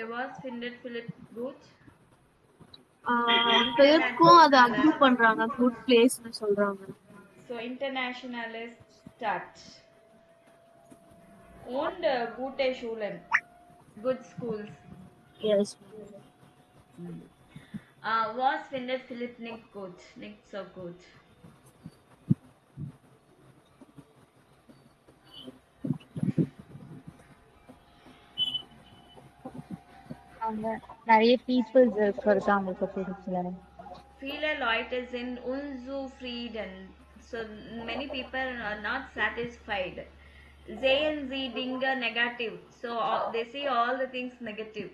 Okay, was findet Philip good? பிலிப்க்கும் அதை accrue பண்றாங்க, good பிளேஸ்னு சொல்றாங்க. So internationalist start. Und gute Schulen, good schools. Yes. Was findet Philipp nicht gut, nicht so gut? அங்க நிறைய peoples இருக்காங்க பிடிக்கல. Viele Leute sind unzufrieden. So many people are not satisfied. Sehen sie Dinge negative. So they see all the things negative.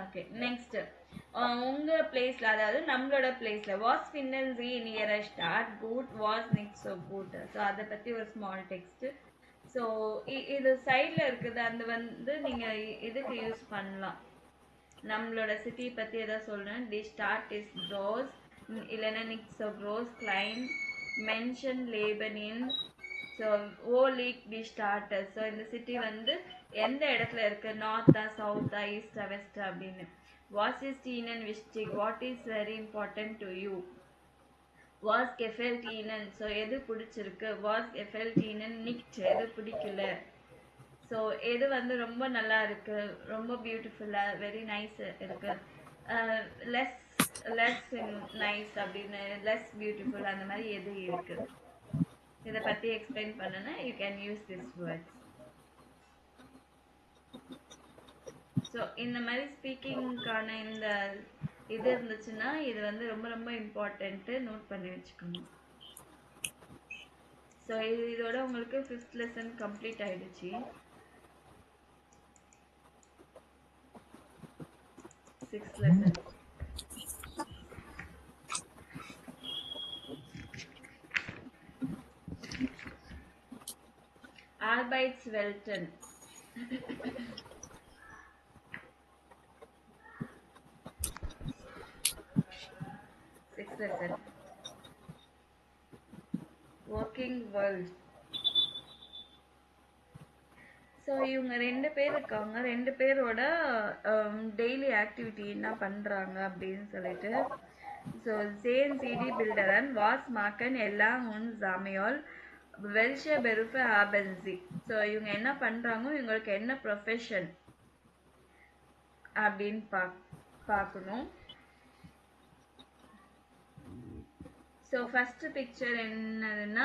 Okay, next. உங்க பிளேஸ்ல, அதாவது நம்மளோட பிளேஸ்ல வாஸ் ஃபின்னல் சி நியர் ஸ்டார்ட் குட் வாஸ் நெக்ஸ்ட் ஸோ குட். ஸோ அதை பற்றி ஒரு ஸ்மால் டெக்ஸ்ட். ஸோ இது சைடில் இருக்குது, அந்த வந்து நீங்கள் இதுக்கு யூஸ் பண்ணலாம். நம்மளோட சிட்டி பற்றி எதாவது சொல்கிறேன். தி ஸ்டார்ட் இஸ் க்ரோஸ், இல்லைன்னா நிக்ஸ் க்ரோஸ் கிளைன் மென்ஷன் லேபனின். ஸோ ஓ லீக் தி ஸ்டார்டர். ஸோ இந்த சிட்டி வந்து எந்த இடத்துல இருக்கு, நார்த்தா சவுத்தா ஈஸ்டா வெஸ்டா அப்படின்னு. வாட் இஸ் டீனன் விஸ்டிக், what is very important to you. வாஸ் கெஃபெல் டீனன், ஸோ எது பிடிச்சிருக்கு. வாஸ் கெஃபெல் டீனன் நிக்ட், எது பிடிக்கல. ஸோ எது வந்து ரொம்ப நல்லா இருக்கு, ரொம்ப பியூட்டிஃபுல்லாக வெரி நைஸ் இருக்கு. லெஸ் லெஸ் நைஸ் அப்படின்னு, லெஸ் பியூட்டிஃபுல் அந்த மாதிரி எது இருக்கு. இதை பற்றி எக்ஸ்பிளைன் பண்ணனா you can use this words. So இந்த மாதிரி ஸ்பீக்கிங்கான இந்த இது இருந்துச்சுன்னா இது வந்து ரொம்ப ரொம்ப இம்பார்ட்டன்ட்டு, நோட் பண்ணி வச்சுக்கணும். ஸோ இதோட உங்களுக்கு 5th லெசன் கம்ப்ளீட் ஆயிடுச்சு. 6th lesson. Arbeitswelten. 6th lesson. Working world. So இவங்க 2 பேர் இருக்காங்க, 2 பேரோட டெய்லி ஆக்டிவிட்டி என்ன பண்ணுறாங்க அப்படின்னு சொல்லிட்டு. ஸோ சேன் சிடி பில்டரன் வாஸ் மாக்கன் எல்லாம் உன் ஜாமியால் வெல்ஷே பெருஃபே ஆபென்சி. ஸோ இவங்க என்ன பண்ணுறாங்க, இவங்களுக்கு என்ன ப்ரொஃபஷன் அப்படின்னு பார்க்கணும். ஸோ ஃபஸ்ட்டு பிக்சர் என்னதுன்னா,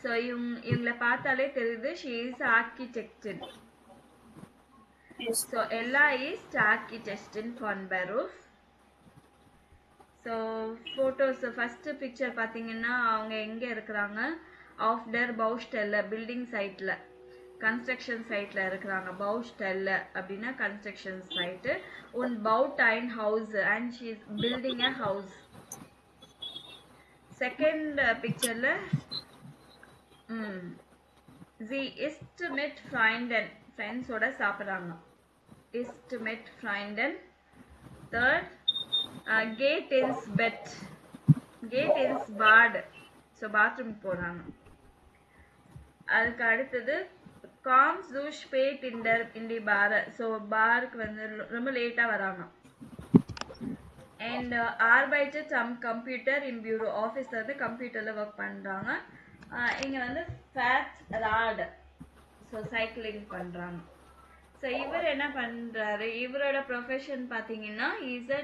ஸோ இவங்களை பார்த்தாலே தெரியுது, ஷீ இஸ் ஆர்கிடெக்டட். ஸோ எல்லா இஸ் ஆர்கிடெக்ட் ஃபான் பெரூஃப். ஸோ ஃபோட்டோஸ் ஃபஸ்ட்டு பிக்சர் பார்த்தீங்கன்னா அவங்க எங்கே இருக்கிறாங்க, ஆஃப் டர் பவுஸ்டெல்ல பில்டிங் சைட்டில், கன்ஸ்ட்ரக்ஷன் சைட்டில் இருக்கிறாங்க. பவுஸ்டெல்ல அப்படின்னா கன்ஸ்ட்ரக்ஷன் சைட்டு. உன் பவுடைன் ஹவுஸ் and she is building a house. Second பிக்சரில் தி இஸ்ட் மிட் ஃப்ரைண்டன், ஃப்ரெண்ட்ஸோட சாப்பிட்றாங்க. இஸ்ட் மிட் ஃப்ரைண்டன். தேர்ட் கேட் இன்ஸ் பெட், கேட் இன்ஸ் பாட், ஸோ பாத்ரூம் போகிறாங்க. அதுக்கு அடுத்தது காம்ஸ் டு ஸ்பேட் இண்டி பார், ஸோ பாருக்கு வந்து ரொம்ப லேட்டாக வராங்க. அண்ட் ஆர்பைட்டட் சம் கம்ப்யூட்டர் இன் பியூரோ, ஆஃபீஸில் வந்து கம்ப்யூட்டரில் ஒர்க் பண்ணுறாங்க. இங்கே வந்து ஃபேட் ராட், ஸோ சைக்கிளிங் பண்ணுறாங்க. ஸோ இவர் என்ன பண்ணுறாரு, இவரோட ப்ரொஃபஷன் பார்த்தீங்கன்னா இஸ் அ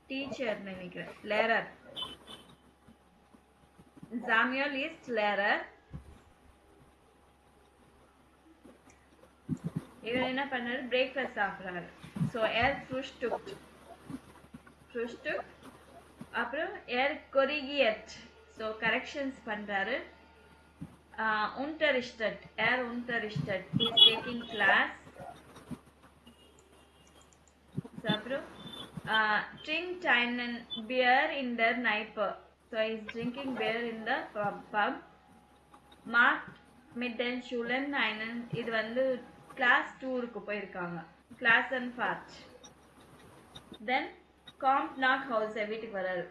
டீச்சர்னு நினைக்கிறேன், லேரர். சாமியல் இஸ் லேரர். இவர் என்ன பண்ணாரு, பிரேக்ஃபாஸ்ட் சாப்பிட்றாரு. ஸோ ஏர் ஃப்ரூஸ்டுக், அப்புறம் ஏர் கொரிகியட், ஸோ கரெக்ஷன்ஸ் பண்ணுறாரு. unterrichtet, er unterrichtet, he is taking class. So அப்புறம் trinkt einen beer in der Kneipe, so he is drinking beer in the pub. macht mit den Schulen einen, இது வந்து Klaus டூருக்கு போயிருக்காங்க, Klaus அண்ட் ஃபார்ட். தென் காம்ப் நாக் ஹவுஸ், வீட்டுக்கு வராரு.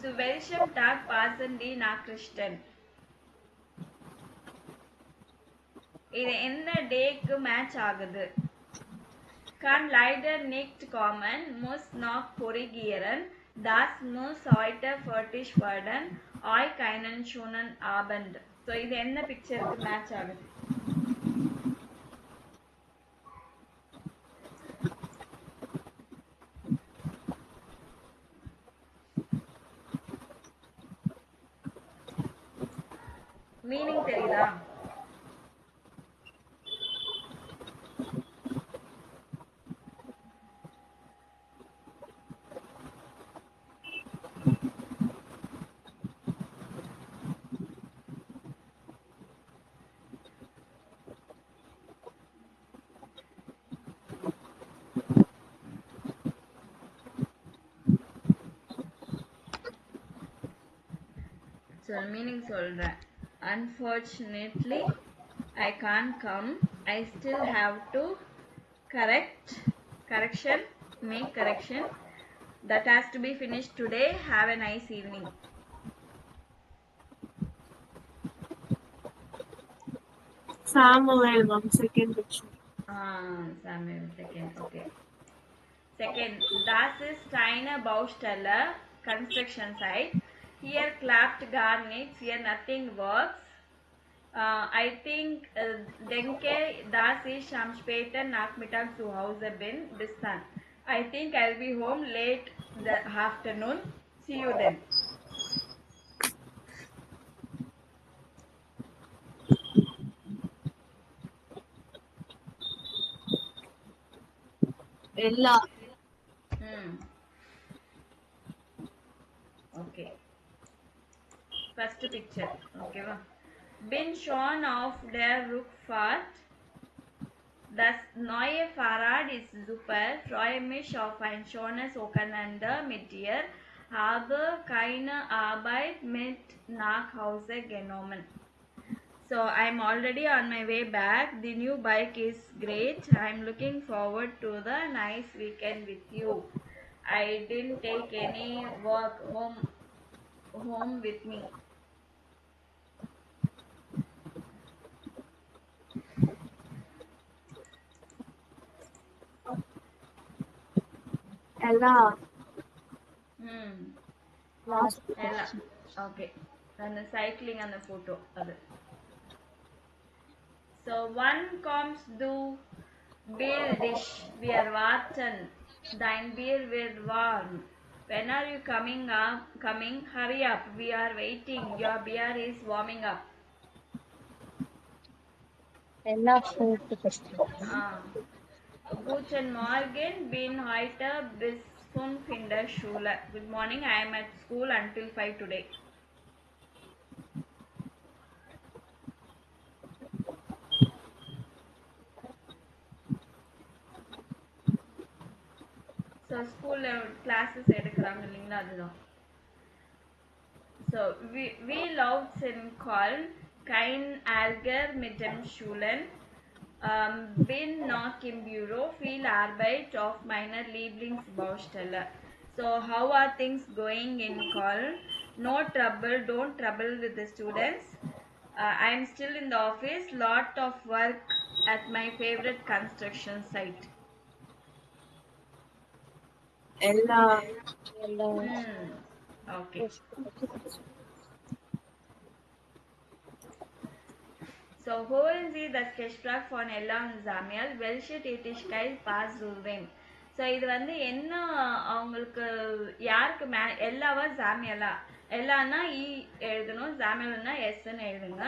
Zu welchem Tag passen die Nachrichten? இது எந்த டேக்கு மேட்ச் ஆகுது? Kann leider nicht kommen, muss noch korrigieren. Das muss heute fertig werden. Euch keinen schönen Abend. So இது என்ன பிக்சருக்கு மேட்ச் ஆகுது? மீனிங் தெரியுதா? So meaning சொல்றேன். Unfortunately, I can't come. I still have to make correction. That has to be finished today. Have a nice evening. Samuel, 1 second picture. Samuel, second, okay. Second, das ist eine Baustelle, construction site. Here clapped garnets, here nothing works. I think, denke, das ist am späten Nachmittag zu Hause bin, bis dann. I think I'll be home late the afternoon. See you then. Ella. Okay. First picture. Okay, wow. Bin schon auf der Rückfahrt. Das neue Fahrrad ist super. Freue mich auf ein schönes Wochenende mit dir. Habe keine Arbeit mit nach Hause genommen. So I'm already on my way back. The new bike is great. I'm looking forward to the nice weekend with you. I didn't take any work home with me. Ella. Last Ella. Okay. Then the cycling and the photo. So wann kommst du? Bier dich. Wir warten. Dein Bier wird warm. When are you coming? Hurry up. We are waiting. Your beer is warming up. Ella fourth question. Guten Morgen. Bin heute bis 5 in der Schule. Good morning. I am at school until 5 today. So school classes எடுக்கறாங்க இல்லீங்களா அதுதான். So we laut in Köln kein Ärger mit dem Schulen. Bin noch im Büro, viel Arbeit auf meiner Lieblingsbaustelle. So how are things going in Köln? No trouble, don't trouble with the students. I'm still in the office, lot of work at my favorite construction site. Ella. Okay. So holen Sie das Gespräch von Ella und Samuel. Welche Tätigkeit passt zu wem? So இது வந்து என்ன அவங்களுக்கு யாருக்கு எல்லாவா சாமியலா? எல்லான்னா இ எழுதணும், சாமியல்னா எஸ்ன்னு எழுதுங்க.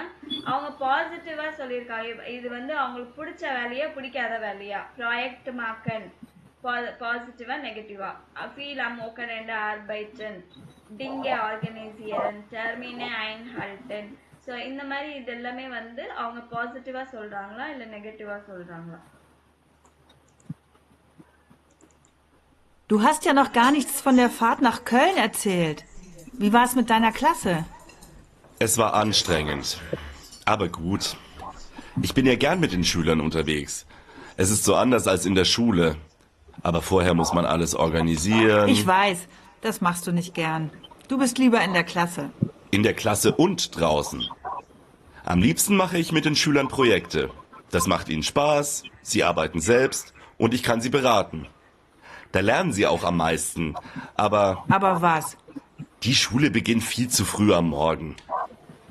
அவங்க பாசிட்டிவா சொல்லியிருக்காங்க. இது வந்து அவங்களுக்கு பிடிச்ச வேலையா பிடிக்காத வேலையா? ப்ராஜெக்ட் மாக்கன் பாசிட்டிவா நெகட்டிவா? Feel am Wochenende arbeiten. Dinge organisieren. Termine einhalten. So இந்த மாதிரி இது எல்லாமே வந்து அவங்க பாசிட்டிவா சொல்றாங்களா இல்ல நெகட்டிவா சொல்றாங்களா? Du hast ja noch gar nichts von der Fahrt nach Köln erzählt. Wie war es mit deiner Klasse? Es war anstrengend, aber gut. Ich bin ja gern mit den Schülern unterwegs. Es ist so anders als in der Schule. Aber vorher muss man alles organisieren. Ich weiß, das machst du nicht gern. Du bist lieber in der Klasse. In der Klasse und draußen. Am liebsten mache ich mit den Schülern Projekte. Das macht ihnen Spaß, sie arbeiten selbst und ich kann sie beraten. Da lernen sie auch am meisten. Aber Aber was? die Schule beginnt viel zu früh am Morgen.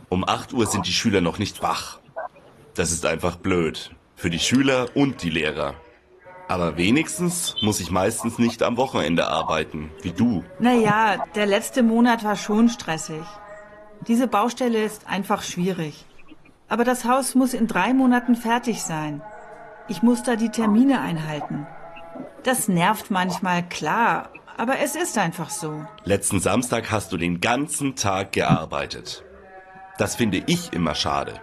Um 8 Uhr sind die Schüler noch nicht wach. Das ist einfach blöd. Für die Schüler und die Lehrer. Aber wenigstens muss ich meistens nicht am Wochenende arbeiten, wie du. Naja, der letzte Monat war schon stressig. Diese Baustelle ist einfach schwierig. Aber das Haus muss in 3 Monaten fertig sein. Ich muss da die Termine einhalten. Das nervt manchmal, klar, aber es ist einfach so. Letzten Samstag hast du den ganzen Tag gearbeitet. Das finde ich immer schade.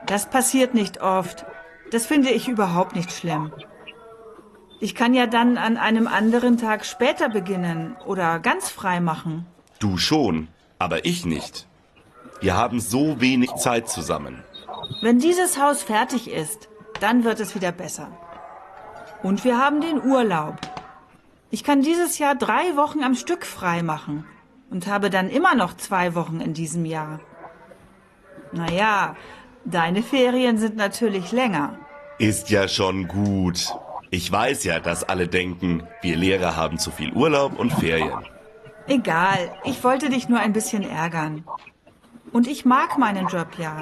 Das passiert nicht oft. Das finde ich überhaupt nicht schlimm. Ich kann ja dann an einem anderen Tag später beginnen oder ganz frei machen. Du schon, aber ich nicht. Wir haben so wenig Zeit zusammen. Wenn dieses Haus fertig ist, dann wird es wieder besser. Und wir haben den Urlaub. Ich kann dieses Jahr 3 Wochen am Stück frei machen und habe dann immer noch 2 Wochen in diesem Jahr. Naja, deine Ferien sind natürlich länger. Ist ja schon gut. Ich weiß ja, dass alle denken, wir Lehrer haben zu viel Urlaub und Ferien. Egal, ich wollte dich nur ein bisschen ärgern. Und ich mag meinen Job ja.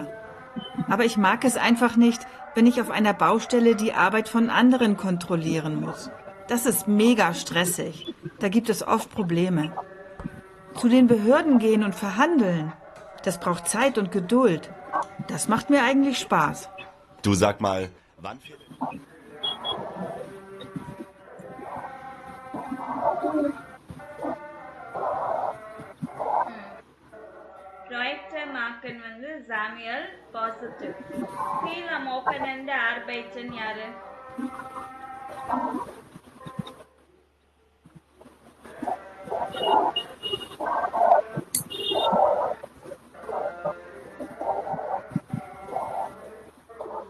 Aber ich mag es einfach nicht, wenn ich auf einer Baustelle die Arbeit von anderen kontrollieren muss. Das ist mega stressig. Da gibt es oft Probleme. Zu den Behörden gehen und verhandeln, das braucht Zeit und Geduld. Das macht mir eigentlich Spaß. Du sag mal, wann fährt... Projekte marken வந்து சாமியல் positive. Feel am open end arbeiten யாரு?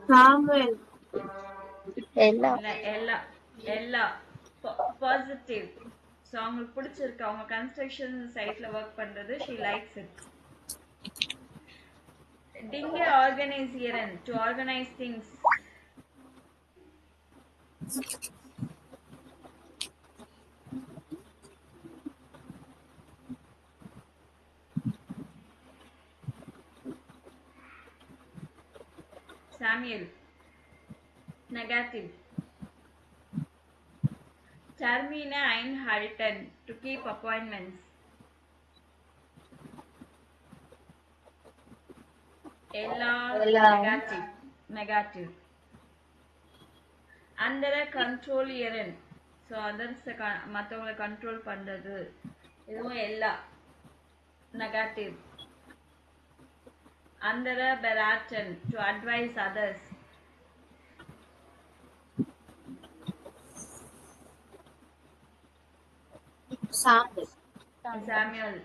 Samuel. எல்லாம் இல்ல எல்லா positive. So அவங்களுக்கு பிடிச்சிருக்கு, அவங்க construction சைட்ல ஒர்க் பண்றது, she likes it. Dinge organisieren, to organize things. Samuel, negative. Termine einhalten, to keep appointments. Ella, negative. Andere control iron. So others மற்றவங்களை கண்ட்ரோல் பண்றது, இதுவும் எல்லா negative. Andere beraten, to advise others. Samuel,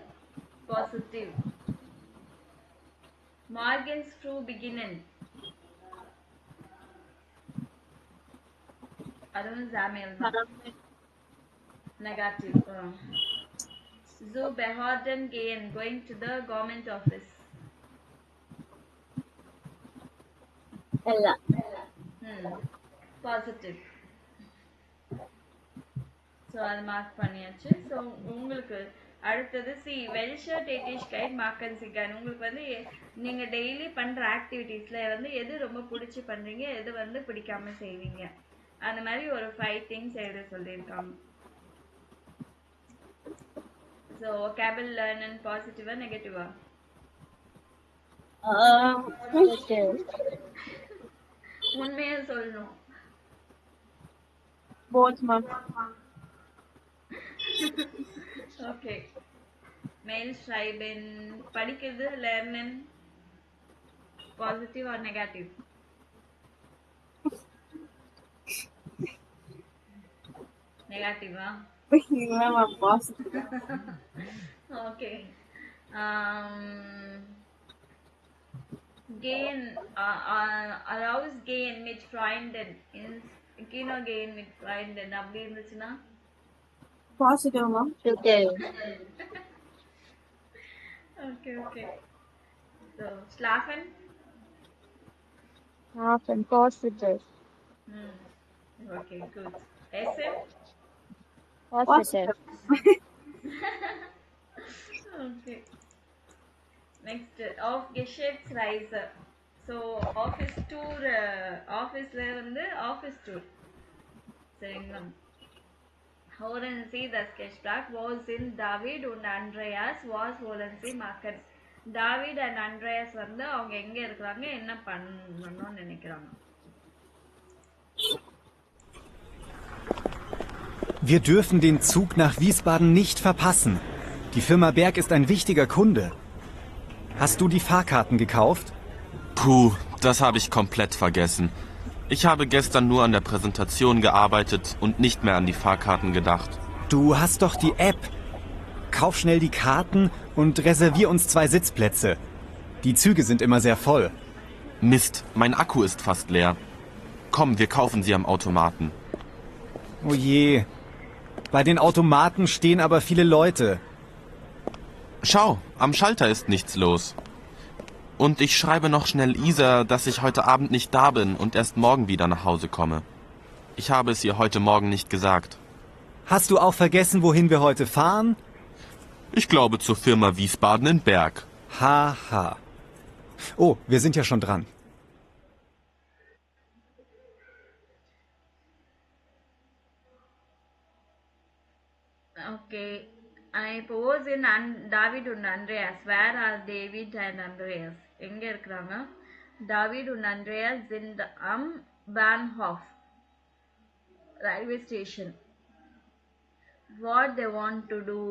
positive. Morgens früh beginnen. அதுவும் Samuel தான். Negative. So Behörden gehen, going to the government office. எல்லாம் Positive. So அது mark பண்ணியாச்சு. So உங்களுக்கு அடுத்தது வெல்ஷர் டேட்டிஷ்கைட் மார்க்கன் சிக்கன். உங்களுக்கு வந்து நீங்கள் டெய்லி பண்ணுற ஆக்டிவிட்டீஸில் வந்து எது ரொம்ப பிடிச்சி பண்ணுறீங்க, எது வந்து பிடிக்காம செய்வீங்க, அந்த மாதிரி ஒரு 5 திங்ஸ் எழுத சொல்லியிருக்காங்க. ஸோ கேபிள் லேர்ன் பாசிட்டிவா நெகட்டிவா? உண்மையா சொல்லணும். Both ma'am. ஓகே. மெயில் ஷைபன் படிக்கிறது லேர்னன் பாசிட்டிவ் ஆர் நெகட்டிவ்? நெகட்டிவா? இல்ல ma'am, positive. Okay. Gehen, allows gehen mit Freunden, Kino gehen mit Freunden அப்படி இருந்துச்சுன்னா positive ma'am. Okay. So, schlafen? Schlafen, positive. Okay, gut. Essen? Positive. Okay. Next, auf Geschäftsreise. So, office tour, officeல வந்து office tour. சரிங்களா? Horen Sie das Gespräch, wo sind David und Andreas, was wollen Sie machen? David and Andreas வந்து அவங்க எங்க இருக்கிறாங்க, என்ன பண்ணணும்னு நினைக்கிறாங்க? Wir dürfen den Zug nach Wiesbaden nicht verpassen. Die Firma Berg ist ein wichtiger Kunde. Hast du die Fahrkarten gekauft? Puh, das habe ich komplett vergessen. Ich habe gestern nur an der Präsentation gearbeitet und nicht mehr an die Fahrkarten gedacht. Du hast doch die App. Kauf schnell die Karten und reservier uns 2 Sitzplätze. Die Züge sind immer sehr voll. Mist, mein Akku ist fast leer. Komm, wir kaufen sie am Automaten. Oh je. Bei den Automaten stehen aber viele Leute. Schau, am Schalter ist nichts los. Und ich schreibe noch schnell Isa, dass ich heute Abend nicht da bin und erst morgen wieder nach Hause komme. Ich habe es ihr heute Morgen nicht gesagt. Hast du auch vergessen, wohin wir heute fahren? Ich glaube zur Firma Wiesbaden in Berg. Haha. Oh, wir sind ja schon dran. Okay. இப்போ was in David and Andreas. Where are David and Andreas? எங்க இருக்கிறாங்க? David und Andreas sind am Bahnhof. Railway station. What they want to do?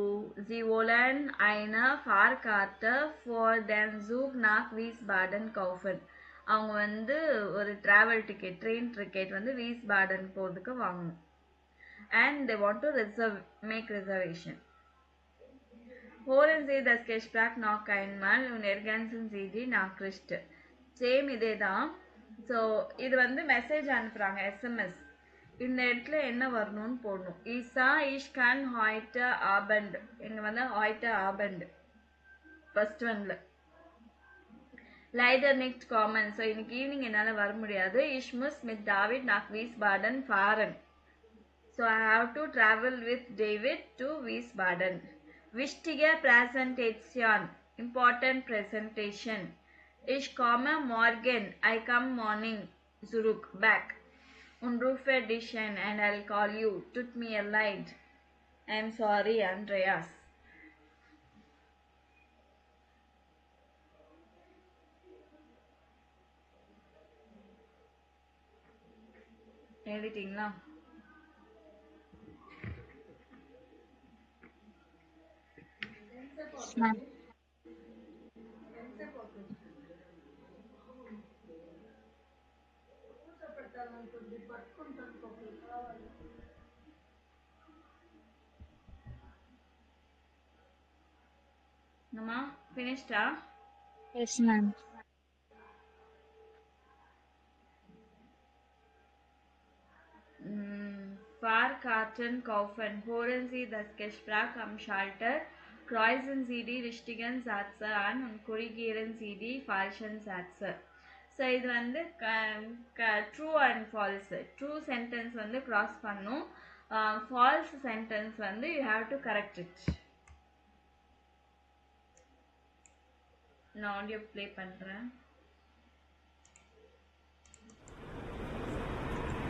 Sie wollen eine Fahrkarte für den Zug nach Wiesbaden kaufen. அவங்க வந்து ஒரு travel ticket, train ticket வந்து Wiesbaden போறதுக்கு வாங்கணும். And they want to make reservation. Horen Sie das Gespräch noch einmal und ergänzen Sie die Nachricht. Same இதே தான். So இது வந்து மெசேஜ் அனுப்புகிறாங்க, எஸ்எம்எஸ். இந்த இடத்துல என்ன வரணும்னு போடணும். Isha இஷ் can Haidt ஆபண்ட். இங்கே வந்து ஹாய்ட் ஆபண்ட் ஃபர்ஸ்ட் ஒன்ல. Lidar next common. ஸோ இன்னைக்கு ஈவினிங் என்னால் வர முடியாது. இஷ் முஸ் myth David knock Wiesbaden ஃபாரன். So I have to travel with David to Wiesbaden. Wichtige Präsentation. Important presentation. Ich komme morgen. I come morning. Zurück. Back. Und rufe dich an and I'll call you. Tut mir leid. I'm sorry, Andreas. எழுதிட்டீங்களா? Ma'am. Nama, finished? Yes, ma'am. Fahrkarten kaufen. Holen Sie das Gespräch am Schalter. Kreuzen Sie die richtigen Sätze an und korrigieren Sie die falschen Sätze. So இது வந்து true and false. True sentence வந்து cross பண்ணும். False sentence வந்து you have to correct it. நான் audio play பண்ணுறேன்.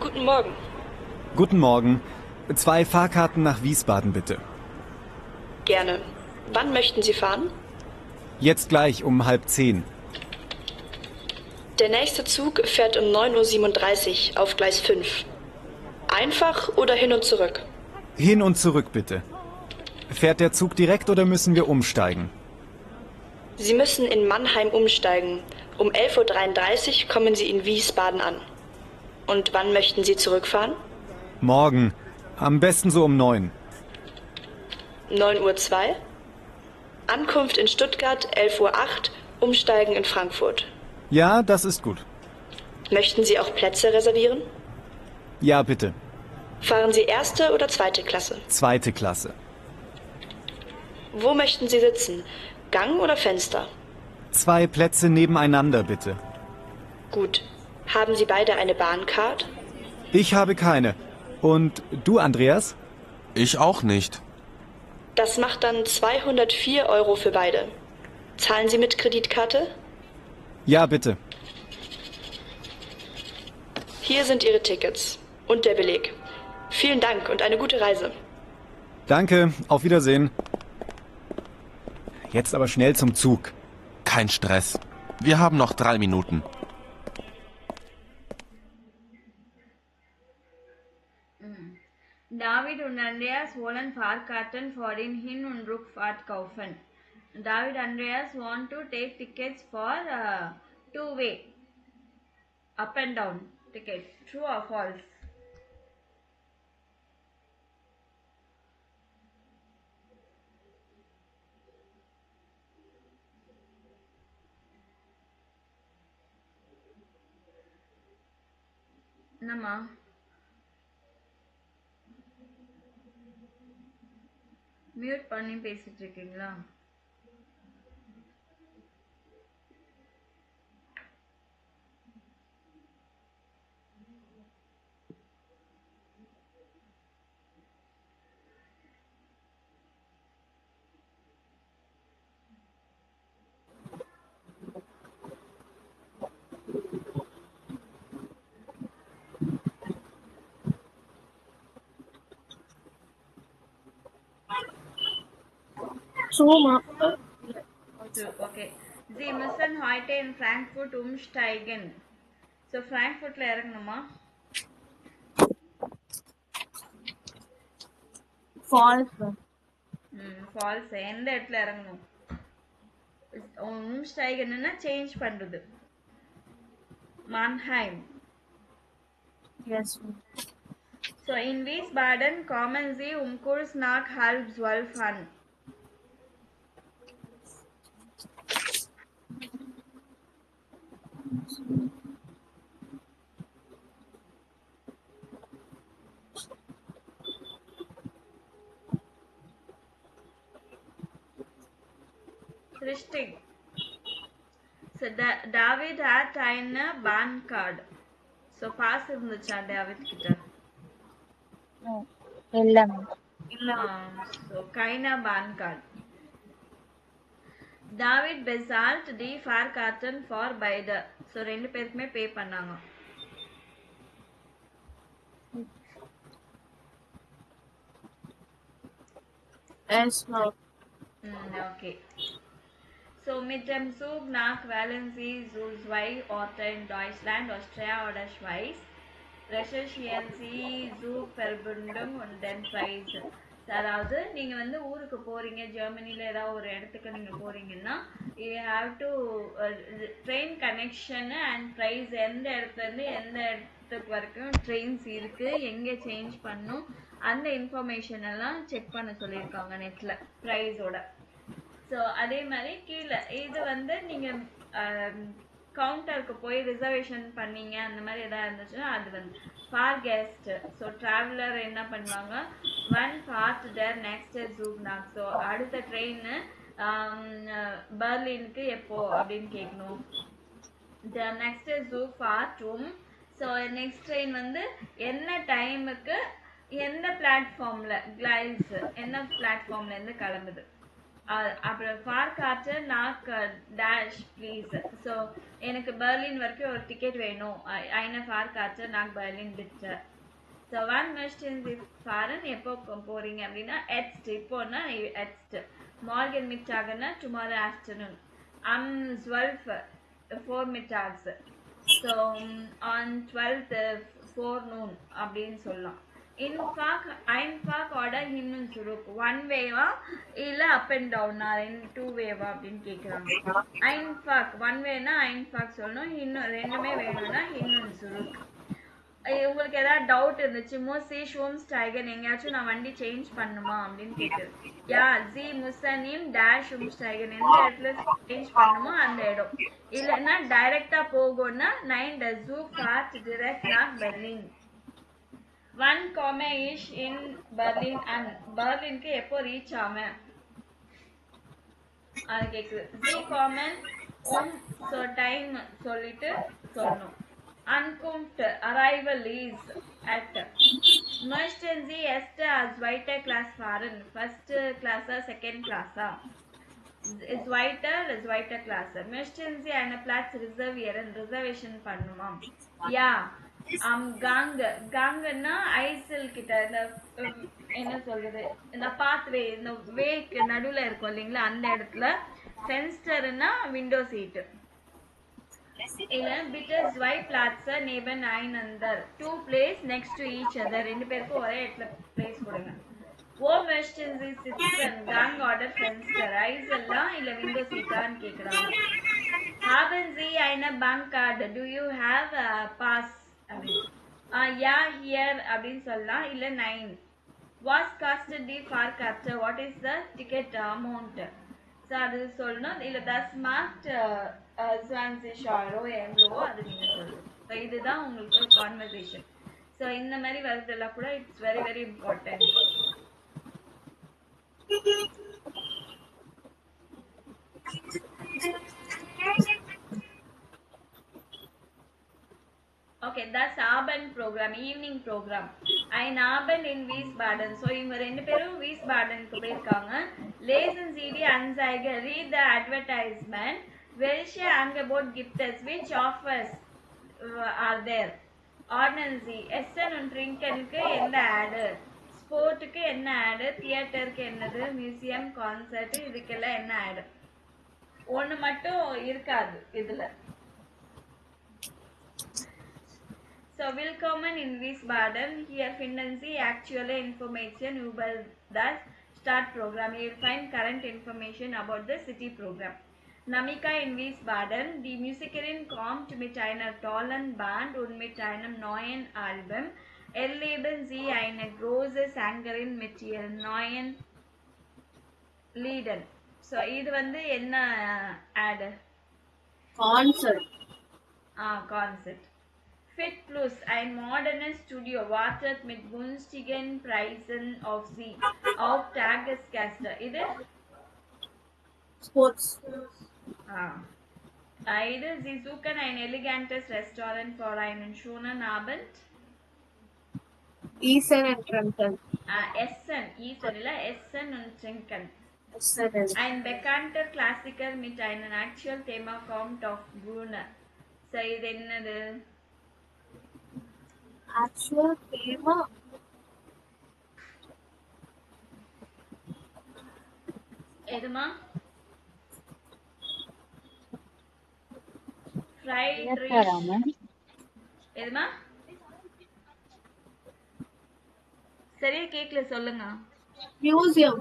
Guten Morgen. Guten Morgen. 2 Fahrkarten nach Wiesbaden, bitte. Gerne. Wann möchten Sie fahren? Jetzt gleich um 9:30. Der nächste Zug fährt um 9:37 Uhr auf Gleis 5. Einfach oder hin und zurück? Hin und zurück, bitte. Fährt der Zug direkt oder müssen wir umsteigen? Sie müssen in Mannheim umsteigen. Um 11:33 Uhr kommen Sie in Wiesbaden an. Und wann möchten Sie zurückfahren? Morgen. Am besten so um 9. 9:02 Uhr. Ankunft in Stuttgart 11:08 Uhr, umsteigen in Frankfurt. Ja, das ist gut. Möchten Sie auch Plätze reservieren? Ja, bitte. Fahren Sie erste oder zweite Klasse? 2. Klasse. Wo möchten Sie sitzen? Gang oder Fenster? 2 Plätze nebeneinander, bitte. Gut. Haben Sie beide eine Bahncard? Ich habe keine. Und du, Andreas? Ich auch nicht. Das macht dann 204 € für beide. Zahlen Sie mit Kreditkarte? Ja, bitte. Hier sind Ihre Tickets und der Beleg. Vielen Dank und eine gute Reise. Danke, auf Wiedersehen. Jetzt aber schnell zum Zug. Kein Stress. Wir haben noch 3 Minuten. David und Andreas wollen Fahrkarten für den Hin- und Rückfahrt kaufen. David and Andreas want to take tickets for two-way, up and down ticket. True or false? என்னம்மா mute பண்ணி பேசிட்டு இருக்கீங்களா? Okay. Sie müssen heute in Frankfurt umsteigen. So Frankfurtல இறங்கணுமா? False. False. எந்த இடத்துல இறங்கணும்? umsteigenன்னா சேஞ்ச் பண்றது. Mannheim. Yes. So in Wiesbaden kommen Sie kurz nach 11:30 an. Richtig. So David hat eine Bahncard. So pass இருந்துச்சா David கிட்ட? இல்ல So keine Bahncard. David bezahlt die Fahrkarten for beide. So ரெண்டு பேருக்குமே பே பண்ணாங்க. Yes, ma'am. Okay. So mit dem Zug nach wählen Sie so 2 Orte in Deutschland, Austria oder Schweiz. Recherchieren Sie Zugverbindung und den Preis. அதாவது நீங்க வந்து ஊருக்கு போறீங்க, ஜெர்மனில ஏதாவது ஒரு இடத்துக்கு நீங்க போறீங்கன்னா you have to train connection and price, எந்த இடத்துல இருந்து எந்த இடத்துக்கு வரைக்கும் ட்ரெயின்ஸ் இருக்கு, எங்க சேஞ்ச் பண்ணும், அந்த இன்ஃபர்மேஷன் எல்லாம் செக் பண்ண சொல்லியிருக்காங்க நெட்ல ப்ரைஸோட. ஸோ அதே மாதிரி கீழே இது வந்து நீங்க கவுண்டருக்கு போய் ரிசர்வேஷன் பண்ணீங்க அந்த மாதிரி எதாவது இருந்துச்சுன்னா அது வந்து ஃபார் கெஸ்ட். ஸோ ட்ராவலர் என்ன பண்ணுவாங்க, ஒன் ஃபார்ட் தேர் நெக்ஸ்ட் ஜூக்நாக். ஸோ அடுத்த ட்ரெயின் பெர்லினுக்கு எப்போ அப்படின்னு கேட்கணும். த நெக்ஸ்ட் ஜூக் ஃபார்ட் ரூம். ஸோ நெக்ஸ்ட் ட்ரெயின் வந்து என்ன டைமுக்கு எந்த பிளாட்ஃபார்ம்ல கிளைஸ் என்ன பிளாட்ஃபார்ம்ல இருந்து கிளம்புது. அப்புறம் ஃபார் காற்று நாக் டேஷ் ப்ளீஸ். ஸோ எனக்கு பெர்லின் வரைக்கும் ஒரு டிக்கெட் வேணும், ஐன ஃபார் காற்று நாக் பெர்லின் பிட்டு. ஸோ ஒன் மிஸ்டின் ஃபாரன் எப்போ போறீங்க அப்படின்னா எட்ஸ்ட். இப்போன்னா எட்ஸ்ட். மார்கன் மிட்டாகன்னா tomorrow afternoon. 12 4 so on 12th forenoon அப்படின்னு சொல்லலாம். einfach oder hin und zurück. One வேவா இல்ல அப் அண்ட் டவுனா டூ வேவா அப்படின்னு கேக்குறாங்க. einfach ஒன் வேனா einfach சொல்லணும், இன்னும் ரெண்டுமே வேணும்னா hin und zurück. உங்களுக்கு ஏதாவது டவுட் இருந்துச்சு, மூசி ஷூம் ஸ்டைகன் எங்கேயாச்சும் நான் வண்டி சேஞ்ச் பண்ணுமா அப்படின்னு கேக்குது. யா ஜி முசனிம் டேஷ் ஸ்டைகன் எந்த இடத்துல சேஞ்ச் பண்ணுமோ அந்த இடம். இல்லைன்னா டைரக்டா போகும்னா 9 ஜூ ஃபார்ட் டிரெக்ட் nach பெர்லின். 1 இஷ் இன் பெர்லின் அண்ட் பெர்லினுக்கு எப்போ ரீச் ஆவேன். அது கேக்குது. Sie kommen so time சொல்லிட்டு சொல்லணும். Ankunft arrival is at. Möchten Sie erste als zweite Class fahren? First class second class zweite Class. Möchten Sie eine Platz reservieren? Reservation பண்ணுமா? Ja. காங்கன்னா ஐசல் கிட்ட இந்த என்ன சொல்றது இந்த பாத்வே இந்த வேக்கு நடுவுல இருக்கும் இல்லைங்களா அந்த இடத்துல ஃபென்ஸ்டர்னா விண்டோ சீட் இல்ல bitte zwei Plätze nebeneinander two place next to each other ரெண்டு பேருக்கும் ஒரே இடத்துல பிளேஸ் கொடுங்க wo möchten Sie sitzen gang order fenster ஐசல்லா இல்ல விண்டோ சீட்டான்னு கேக்குறாங்க haben Sie eine Bankkarte do you have a pass yeah here அப்படின்னு சொல்லலாம் இல்ல 9 what costed the Fahrkarte what is the ticket amount so அது சொல்லணும் இல்ல das macht 20 euro எவ்வளவோ அது நீங்க சொல்லணும் so இதுதான் உங்களுக்கு conversation so இந்த மாதிரி வருதெல்லாம் கூட it's very very important Okay, that's Abend program, evening program. Ein Abend in Wiesbaden. So, இவங்க ரெண்டு பேரும் Wiesbadenக்கு போயிருக்காங்க. Lesen Sie die Anzeige, read the advertisement. Welche Angebot gibt es? Which offers are there? Ordnen Sie. Essen und Trinkenக்கு என்ன ஆடு? ஸ்போர்ட்டுக்கு என்ன ஆடு? தியேட்டருக்கு என்னது? மியூசியம், கான்சர்ட் இதுக்கெல்லாம் என்ன ஆடு? ஒன்று மட்டும் இருக்காது இதுல. So, willkommen in Wiesbaden. Here finden Sie aktuelle Information über das Stadtprogramm. You will find current information about the city program. Namika in Wiesbaden. Die Musikerin kommt mit einer tollen Band und mit einem neuen Album. Erleben Sie eine große Sängerin mit ihren neuen Liedern. So, இது வந்து என்ன ad? Concert. Concert. Fit Plus, ein modernes Studio, wartet mit günstigen Preisen auf Sie. Auf Tagesgäste. இது? Sports. இது, Sie suchen ein elegantes Restaurant für einen schönen Abend. Essen and Trinken. Essen. Essen இல்ல, Essen und Trinken. Essen and Ein bekannter Klassiker mit einem actual Thema kommt auf Bühne. So, இது என்னது? actual thema. எதுமா? Friedrich. எதுமா? சரியா கேக்கல சொல்லுங்க. Museum.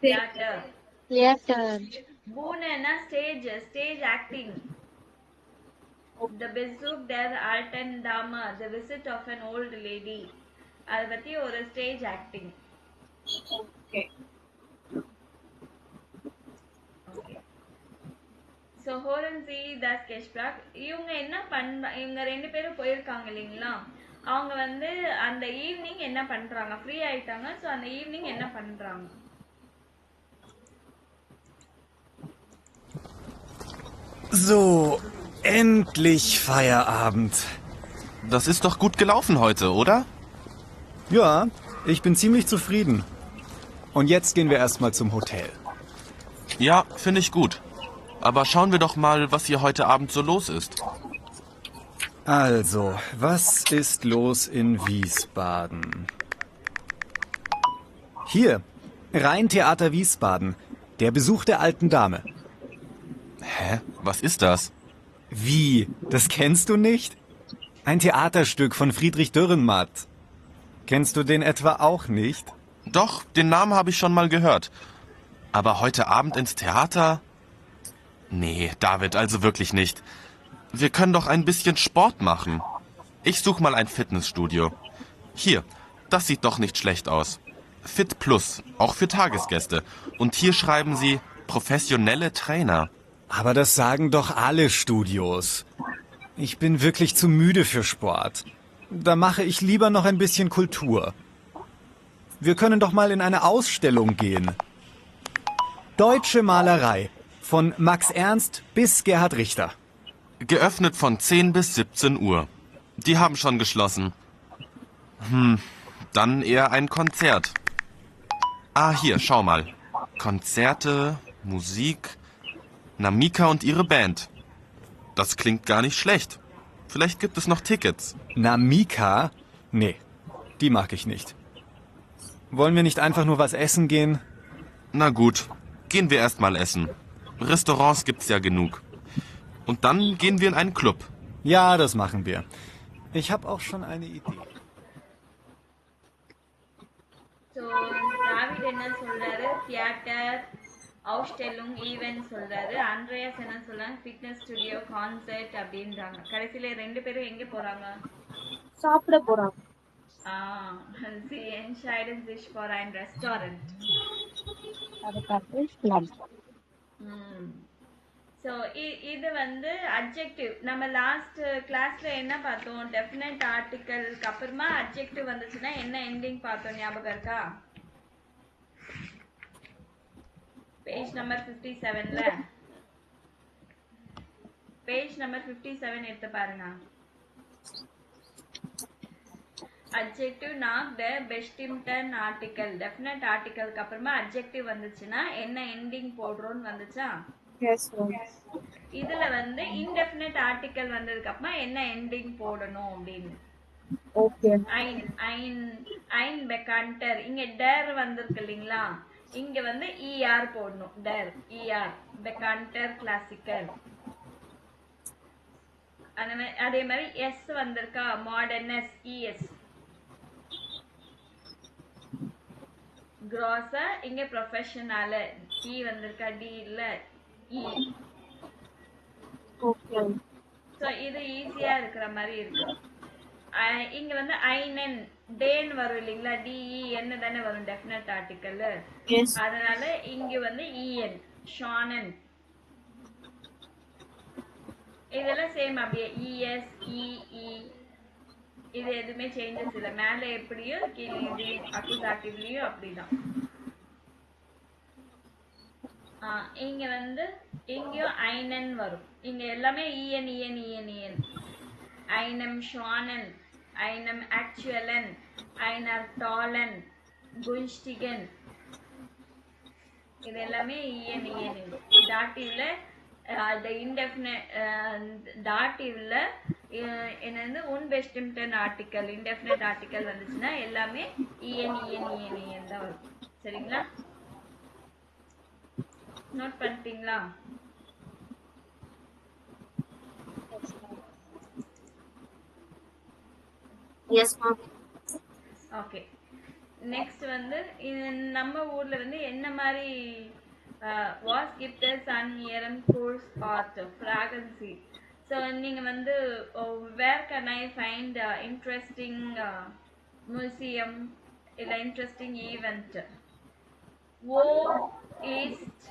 Theatre. Theater. Bühne stage acting. The Besuch der alten Dame, the visit of an old lady. அது பத்தி ஒரு stage acting. Okay. So, hören Sie das Gespräch. இவங்க என்ன இவங்க ரெண்டு பேரும் போயிருக்காங்க இல்லைங்களா அவங்க வந்து அந்த ஈவினிங் என்ன பண்றாங்க ஃப்ரீ ஆயிட்டாங்க சோ அந்த ஈவினிங் என்ன பண்றாங்க So, endlich Feierabend. Das ist doch gut gelaufen heute, oder? Ja, ich bin ziemlich zufrieden. Und jetzt gehen wir erstmal zum Hotel. Ja, finde ich gut. Aber schauen wir doch mal, was hier heute Abend so los ist. Also, was ist los in Wiesbaden? Hier, Rheintheater Wiesbaden. Der Besuch der alten Dame. Hä? Was ist das? Wie? Das kennst du nicht? Ein Theaterstück von Friedrich Dürrenmatt. Kennst du den etwa auch nicht? Doch, den Namen habe ich schon mal gehört. Aber heute Abend ins Theater? Nee, David, also wirklich nicht. Wir können doch ein bisschen Sport machen. Ich suche mal ein Fitnessstudio. Hier, das sieht doch nicht schlecht aus. Fit Plus, auch für Tagesgäste. Und hier schreiben sie professionelle Trainer. Aber das sagen doch alle Studios. Ich bin wirklich zu müde für Sport. Da mache ich lieber noch ein bisschen Kultur. Wir können doch mal in eine Ausstellung gehen. Deutsche Malerei. Von Max Ernst bis Gerhard Richter. Geöffnet von 10 bis 17 Uhr. Die haben schon geschlossen. Dann eher ein Konzert. Ah, hier, schau mal. Konzerte, Musik, Namika und ihre Band. Das klingt gar nicht schlecht. Vielleicht gibt es noch Tickets. Namika? Nee, die mag ich nicht. Wollen wir nicht einfach nur was essen gehen? Na gut, gehen wir erst mal essen. Restaurants gibt's ja genug. Und dann gehen wir in einen Club. Ja, das machen wir. Ich habe auch schon eine Idee. So David என்ன சொல்றாரு, theatre, அவுஸ்டெல்லுங், event சொல்றாரு. அண்ட்ரேயாஸ் என்ன சொல்றாங்க, fitness studio, concert அப்படின்றாங்க. கடைசியில 2 பேரும் எங்க போறாங்க? சாப்பிட போறாங்க. Sie entscheiden sich für ein Restaurant. அதுக்கப்புறம் club. ஸோ இது வந்து அட்ஜெக்டிவ். நம்ம லாஸ்ட் கிளாஸ்ல என்ன பார்த்தோம், டெஃபினட் ஆர்டிக்கலுக்கு அப்புறமா அட்ஜெக்டிவ் வந்துச்சுன்னா என்ன எண்டிங் பார்த்தோம், ஞாபகம் இருக்கா? பேஜ் நம்பர் 57ல பேஜ் நம்பர் 57 எடுத்து பாருங்க. அட்ஜெக்டிவ் நாக் த பெஸ்டிம்டன் ஆர்டிக்கல். டெஃபினட் ஆர்டிக்கலுக்கு அப்புறமா அட்ஜெக்டிவ் வந்துச்சுன்னா என்ன எண்டிங் போடுறோம்னு வந்துச்சா? Yes, ma'am. இதுல வந்து இன்டெஃபினட் ஆர்டிக்கல் வந்ததுக்கு அப்புறமா என்ன எண்டிங் போடணும் அப்படின்னு. Okay. ஐன் ஐன் ஐன் பெக்கான்டர். இங்க டர் வந்திருக்கு இல்லைங்களா, இங்க வந்து ER போடணும். டர் ER, பெக்கான்டர் கிளாசிக்கல். அதே மாதிரி எஸ் வந்திருக்கா, மாடர்னஸ் ES. கிராஸா இங்க ப்ரொஃபஷனல் E வந்திருக்கா, D இல்ல E. Okay. ஸோ இது ஈஸியா இருக்கிற மாதிரி இருக்கு. இங்க வந்து ஐனன் டேன் வரும் இல்லைங்களா, DE என்ன தானே வரும் டெஃபினட் ஆர்டிக்கல். Yes. அதனால இங்க வந்து EN, ஷானன். இதெல்லாம் சேம் அப்படியே ES EE. இது எதுவுமே சேஞ்சஸ் இல்லை. மேல எப்படியோ கீழே அக்குசாட்டிவ்லயும் அப்படிதான். இங்க வந்து இங்கேயும் ஐனன் வரும். இங்க எல்லாமே EN EN EN EN. ஐனம் ஷானன், ஐனம் ஆக்சுவலன், ஐனர் டாலன், குன்ஸ்டிகன். இது எல்லாமே EN EN. டாட்டிவ்ல டாட்டிவ்ல என்னது உன்பெஸ்டிம்டன் ஆர்டிக்கல், இன்டெஃபினட் ஆர்டிக்கல் வந்துச்சுன்னா எல்லாமே EN EN EN EN தான் வரும். சரிங்களா? நோட் பண்ணிட்டீங்களா? Yes, ma'am. ஓகே. நெக்ஸ்ட் வந்து நம்ம ஊர்ல வந்து என்ன மாதிரி வாஸ் கிஃப்டர்ஸ் அண்ட் இயரம் கோர்ஸ் பார்ட் ஃப்ராகன்சி. ஸோ நீங்க வந்து where can I find interesting museum இல்லை இன்ட்ரெஸ்டிங் ஈவெண்ட்? ஓ ஈஸ்ட்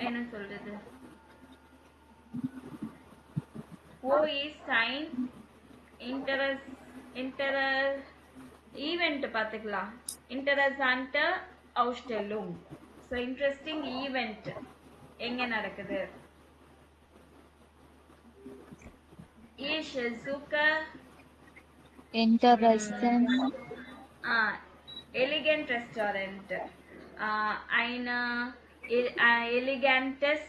என்ன சொல்றது, ஓ இஸ் சைன் ஈவெண்ட் பார்த்துக்கலாம். இன்டரசன்ட் அவுஸ்டெல்லும். ஸோ இன்ட்ரெஸ்டிங் ஈவெண்ட் எங்க நடக்குது? ஷிசுகா Interesting. elegant restaurant. Eine elegantes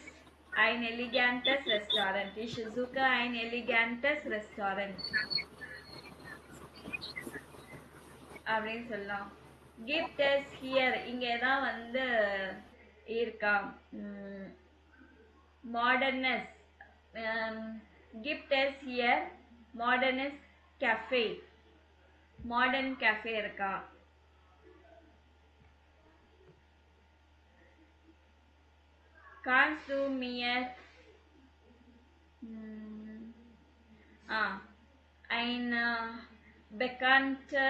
restaurant. Ich suche ein elegantes restaurant. அப்படின்னு சொல்லலாம். Gift is here. இங்கே தான் வந்து இருக்கா. Moderness. Gift is here. Moderness cafe. Modern cafe இருக்கா. Kannst du mir eine bekannte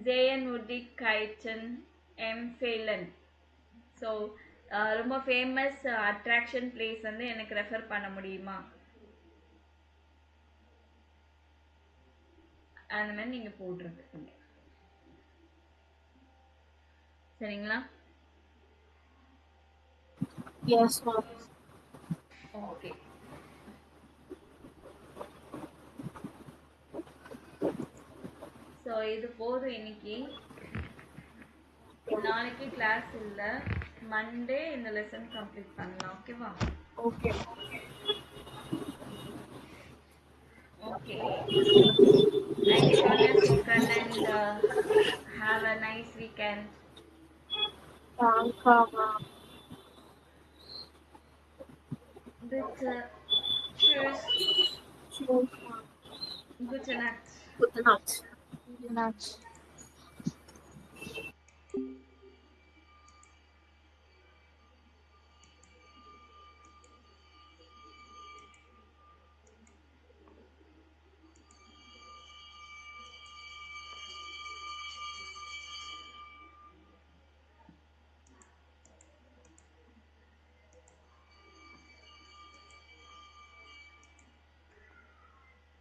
Sehenswürdigkeiten empfehlen? So ரொம்ப ஃபேமஸ் அட்ராக்ஷன் பிளேஸ் வந்து எனக்கு ரெஃபர் பண்ண முடியுமா? அந்த மாதிரி நீங்கள் போட்டிருக்கீங்க. சரிங்களா? Yes, ma'am. ஓகே. ஸோ இது போதும் இன்னைக்கு. நாளைக்கு கிளாஸ் இல்ல. மண்டே இந்த லெசன் கம்ப்ளீட் பண்ணலாம். ஓகேவா? Okay. Okay. Thank you, Sonia Sukhan, and have a nice weekend. Thank you, ma'am. Bitte. Tschüss. Cheers, ma'am. Gute Nacht. Good night. Good night.